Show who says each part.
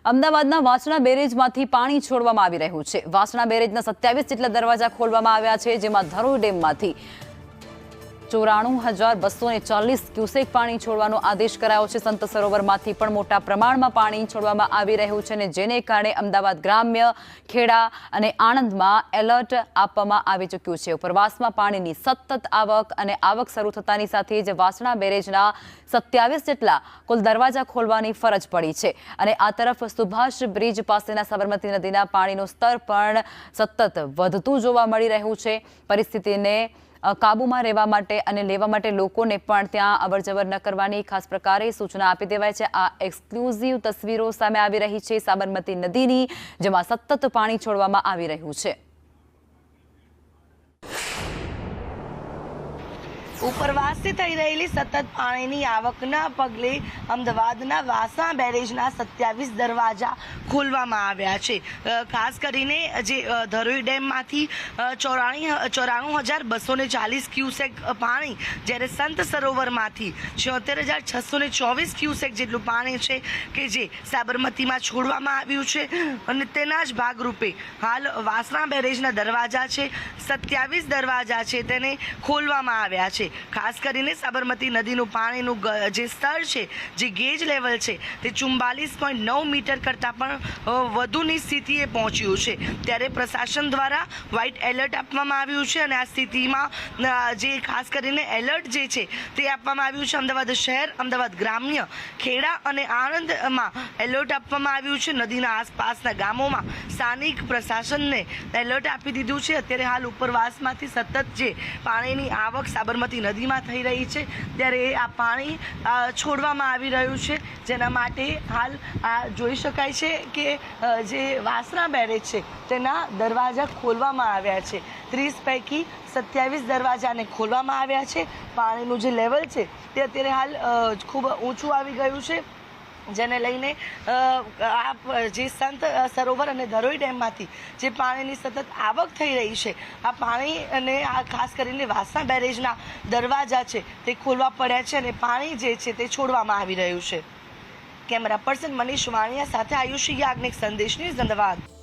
Speaker 1: અમદાવાદના વાસણા બેરેજમાંથી પાણી છોડવામાં આવી રહ્યું છે। વાસણા બેરેજના 27 જેટલા દરવાજા ખોલવામાં આવ્યા છે, જેમાં ધરોઈ ડેમમાંથી 94,240 ક્યુસેક પાણી છોડવાનો આદેશ કરાયો છે। સંત સરોવરમાંથી પણ મોટા પ્રમાણમાં પાણી છોડવામાં આવી રહ્યું છે, અને જેને કારણે અમદાવાદ ગ્રામ્ય, ખેડા અને આણંદમાં એલર્ટ આપવામાં આવી ચૂક્યું છે। ઉપરવાસમાં પાણીની સતત આવક અને આવક શરૂ થતાની સાથે જ વાસણા બેરેજના 27 જેટલા કુલ દરવાજા ખોલવાની ફરજ પડી છે, અને આ તરફ સુભાષ બ્રિજ પાસેના સાબરમતી નદીના પાણીનું સ્તર પણ સતત વધતું જોવા મળી રહ્યું છે। પરિસ્થિતિને કાબૂમાં રહેવા માટે અને લેવા માટે લોકોને પણ ત્યાં અવરજવર ન કરવાની ખાસ પ્રકારે સૂચના આપી દેવાય છે। આ એક્સક્લુઝિવ તસવીરો સામે આવી રહી છે સાબરમતી નદીની, જેમાં સતત પાણી છોડવામાં આવી રહ્યું છે।
Speaker 2: ઉપરવાસથી થઈ રહેલી સતત પાણીની આવકના પગલે અમદાવાદના વાસણા બેરેજના 27 દરવાજા ખોલવામાં આવ્યા છે। ખાસ કરીને જે ધરોઈ ડેમમાંથી 94,240 ક્યુસેક પાણી, જ્યારે સંત સરોવરમાંથી 76,624 ક્યુસેક જેટલું પાણી છે કે જે સાબરમતીમાં છોડવામાં આવ્યું છે, અને તેના જ ભાગરૂપે હાલ વાસણા બેરેજના દરવાજા છે, 27 દરવાજા છે, તેને ખોલવામાં આવ્યા છે। ખાસ કરીને સાબરમતી નદીનું પાણીનું જે સ્તર છે, જે ગેજ લેવલ છે, તે 44.9 મીટર કરતાં પણ વધુની સ્થિતિએ પહોંચ્યું છે। ત્યારે પ્રશાસન દ્વારા વ્હાઇટ એલર્ટ આપવામાં આવ્યું છે, અને આ સ્થિતિમાં જે ખાસ કરીને એલર્ટ જે છે તે આપવામાં આવ્યું છે। અમદાવાદ શહેર, અમદાવાદ ગ્રામ્ય, ખેડા અને આણંદમાં એલર્ટ આપવામાં આવ્યું છે। નદીના આસપાસના ગામોમાં સ્થાનિક પ્રશાસનને એલર્ટ આપી દીધું છે। અત્યારે હાલ ઉપરવાસમાંથી સતત જે પાણીની આવક સાબરમતી નદીમાં થઈ રહી છે, ત્યારે આ પાણી છોડવામાં આવી રહ્યું છે, જેના માટે હાલ જોઈ શકાય છે કે જે વાસણા બેરેજ છે તેના દરવાજા ખોલવામાં આવ્યા છે। 30 પૈકી 27 દરવાજાને ખોલવામાં આવ્યા છે। પાણીનું જે લેવલ છે તે અત્યારે હાલ ખૂબ ઊંચું આવી ગયું છે, જેને લઈને આ જે સંત સરોવર અને ધરોઈ ડેમમાંથી જે પાણીની સતત આવક થઈ રહી છે, આ પાણી અને આ ખાસ કરીને વાસણા બેરેજના દરવાજા છે તે ખોલવા પડ્યા છે, અને પાણી જે છે તે છોડવામાં આવી રહ્યું છે। કેમેરા પર્સન મનીષ વાણિયા સાથે આયુષી યાજ્ઞિક, સંદેશ ન્યૂઝ, અમદાવાદ।